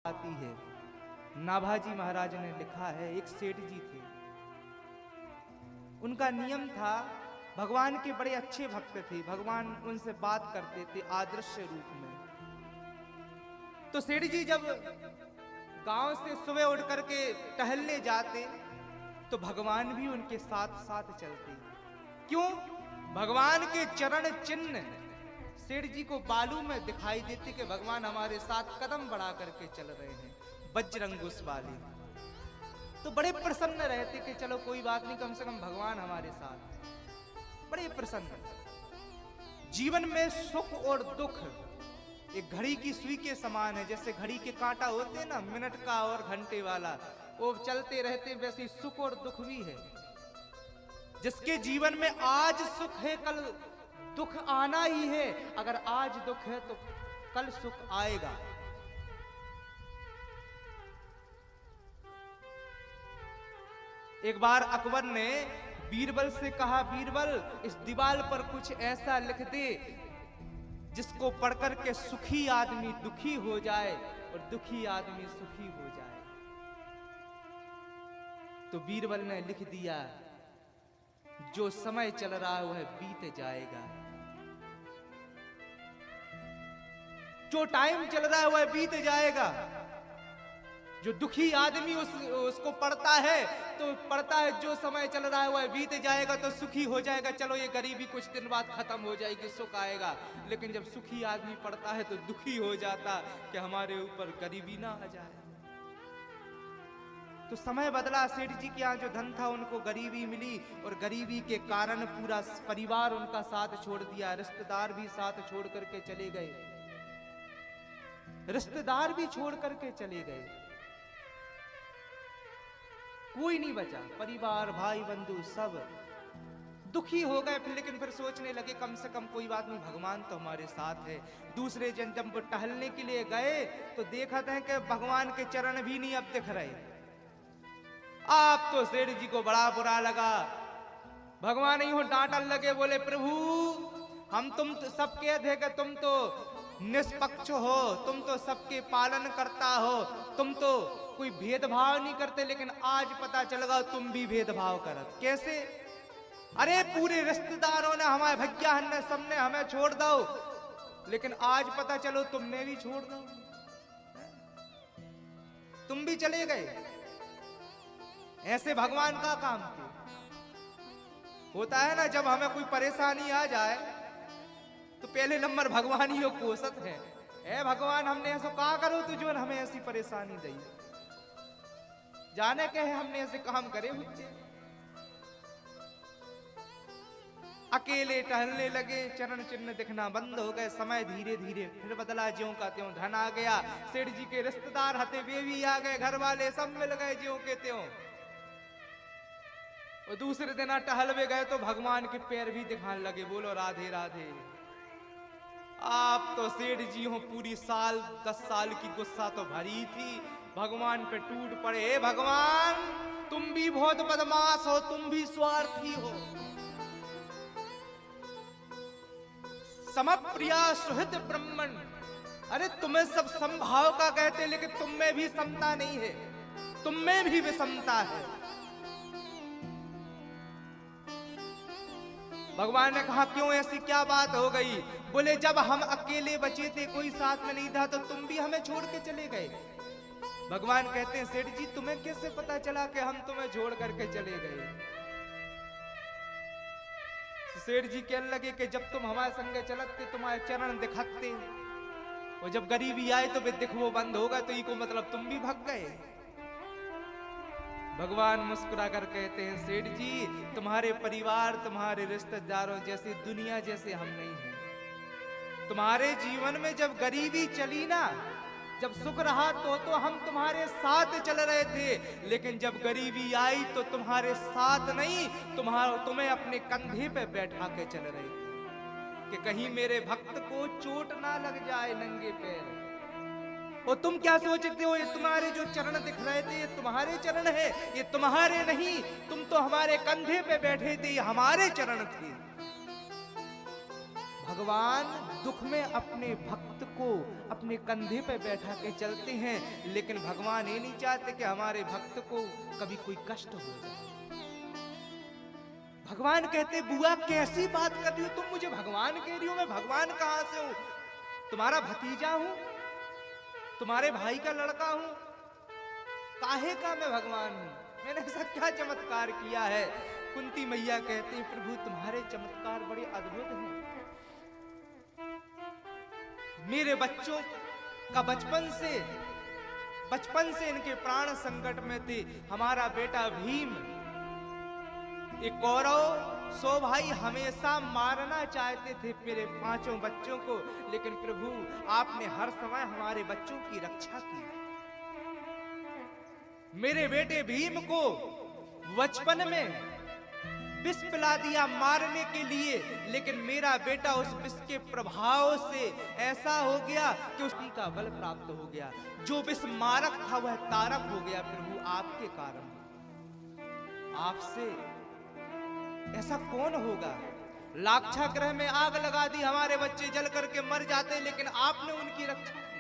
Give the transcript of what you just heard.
आती है। नाभाजी महाराज ने लिखा है, एक सेठ जी थे, उनका नियम था, भगवान के बड़े अच्छे भक्त थे, भगवान उनसे बात करते थे आदर्श रूप में। तो सेठ जी जब गांव से सुबह उठ करके टहलने जाते तो भगवान भी उनके साथ साथ चलते। क्यों? भगवान के चरण चिन्ह सेठ जी को बालू में दिखाई देते कि भगवान हमारे साथ कदम बढ़ा करके चल रहे हैं, बजरंग वाले। तो बड़े प्रसन्न रहते कि चलो कोई बात नहीं, कम से कम भगवान हमारे साथ। बड़े प्रसन्न। जीवन में सुख और दुख एक घड़ी की सुई के समान है। जैसे घड़ी के कांटा होते हैं ना, मिनट का और घंटे वाला, वो चलते रहते, वैसे सुख और दुख भी है। जिसके जीवन में आज सुख है, कल दुख आना ही है। अगर आज दुख है तो कल सुख आएगा। एक बार अकबर ने बीरबल से कहा, बीरबल इस दीवार पर कुछ ऐसा लिख दे जिसको पढ़कर के सुखी आदमी दुखी हो जाए और दुखी आदमी सुखी हो जाए। तो बीरबल ने लिख दिया, जो समय चल रहा है वह बीत जाएगा। जो टाइम चल रहा है वह बीत जाएगा। जो दुखी आदमी उसको पढ़ता है तो पढ़ता है, जो समय चल रहा है वह बीत जाएगा तो सुखी हो जाएगा, चलो ये गरीबी कुछ दिन बाद खत्म हो जाएगी, सुख आएगा। लेकिन जब सुखी आदमी पढ़ता है तो दुखी हो जाता कि हमारे ऊपर गरीबी ना आ जाए। तो समय बदला। सेठ जी के यहाँ जो धन था उनको गरीबी मिली और गरीबी के कारण पूरा परिवार उनका साथ छोड़ दिया, रिश्तेदार भी साथ छोड़ करके चले गए, रिश्तेदार भी छोड़ करके चले गए, कोई नहीं बचा, परिवार भाई बंधु सब दुखी हो गए। लेकिन फिर सोचने लगे कम से कम कोई बात नहीं, भगवान तो हमारे साथ है। दूसरे दिन जब वो टहलने के लिए गए तो देखा था कि भगवान के चरण भी नहीं अब दिख रहे। आप तो सेठ जी को बड़ा बुरा लगा। भगवान ही हो डांटने लगे, बोले प्रभु हम तुम तो सब कह थे कि तुम तो निष्पक्ष हो, तुम तो सबके पालन करता हो, तुम तो कोई भेदभाव नहीं करते, लेकिन आज पता चल गया तुम भी भेदभाव करत। कैसे? अरे पूरे रिश्तेदारों ने हमारे भैया ने सबने हमें छोड़ दो, लेकिन आज पता चलो तुमने भी छोड़ दो, तुम भी चले गए। ऐसे भगवान का काम क्यों होता है ना? जब हमें कोई परेशानी आ जाए तो पहले नंबर भगवान ही कोसत है। ए भगवान हमने ऐसा कहा करो तो जो हमें ऐसी परेशानी दी, जाने के है हमने ऐसे काम करे बच्चे। अकेले टहलने लगे, चरण चिन्ह दिखना बंद हो गए। समय धीरे धीरे फिर बदला, ज्यों का त्यों धन आ गया। सेठ जी के रिश्तेदार हते वे भी आ गए, घर वाले सब मिल गए ज्यों के त्यों। और दूसरे दिन टहलवे गए तो भगवान के पैर भी दिखाने लगे, बोलो राधे राधे। आप तो सेठ जी हो, पूरी साल 10 साल की गुस्सा तो भरी थी, भगवान पे टूट पड़े। हे भगवान तुम भी बहुत बदमाश हो, तुम भी स्वार्थी हो। समप्रिया सुहृद ब्रह्मण, अरे तुम्हें सब समभाव का कहते, लेकिन तुम में भी समता नहीं है, तुम में भी विषमता है। भगवान ने कहा क्यों, ऐसी क्या बात हो गई? बोले जब हम अकेले बचे थे, कोई साथ में नहीं था, तो तुम भी हमें छोड़ के चले गए। भगवान कहते हैं सेठ जी तुम्हें कैसे पता चला कि हम तुम्हें छोड़ करके चले गए? सेठ जी कहने लगे कि जब तुम हमारे संगे चलते तुम्हारे चरण दिखते, और जब गरीबी आए तो वे दिखवो बंद होगा, तो इको मतलब तुम भी भाग गए। भगवान मुस्कुरा कर कहते हैं सेठ जी तुम्हारे परिवार, तुम्हारे रिश्तेदारों जैसे, दुनिया जैसे हम नहीं हैं। तुम्हारे जीवन में जब गरीबी चली ना, जब सुख रहा तो हम तुम्हारे साथ चल रहे थे, लेकिन जब गरीबी आई तो तुम्हारे साथ नहीं, तुम्हें अपने कंधे पे बैठा के चल रहे थे कि कहीं मेरे भक्त को चोट ना लग जाए नंगे पैर। और तुम क्या सोचते हो, ये तुम्हारे जो चरण दिख रहे थे ये तुम्हारे चरण है? ये तुम्हारे नहीं, तुम तो हमारे कंधे पे बैठे थे, ये हमारे चरण थे। भगवान दुख में अपने भक्त को अपने कंधे पे बैठा के चलते हैं, लेकिन भगवान ये नहीं चाहते कि हमारे भक्त को कभी कोई कष्ट हो जाए। भगवान कहते बुआ कैसी बात कर रही हो तुम, मुझे भगवान कह रही हो, मैं भगवान कहां से हूं? तुम्हारा भतीजा हूं, तुम्हारे भाई का लड़का हूं, काहे का मैं भगवान हूं? मैंने ऐसा क्या चमत्कार किया है? कुंती मैया कहते हैं प्रभु तुम्हारे चमत्कार बड़े अद्भुत हैं। मेरे बच्चों का बचपन से इनके प्राण संकट में थे। हमारा बेटा भीम एक कौरव 100 भाई हमेशा मारना चाहते थे मेरे 5 बच्चों को, लेकिन प्रभु आपने हर समय हमारे बच्चों की रक्षा की। मेरे बेटे भीम को बचपन में विष पिला दिया मारने के लिए, लेकिन मेरा बेटा उस विष के प्रभाव से ऐसा हो गया कि उसकी का बल प्राप्त हो गया। जो विष मारक था वह तारक हो गया प्रभु आपके कारण। आपसे ऐसा कौन होगा? लाक्षागृह में आग लगा दी, हमारे बच्चे जल करके मर जाते, लेकिन आपने उनकी रक्षा की।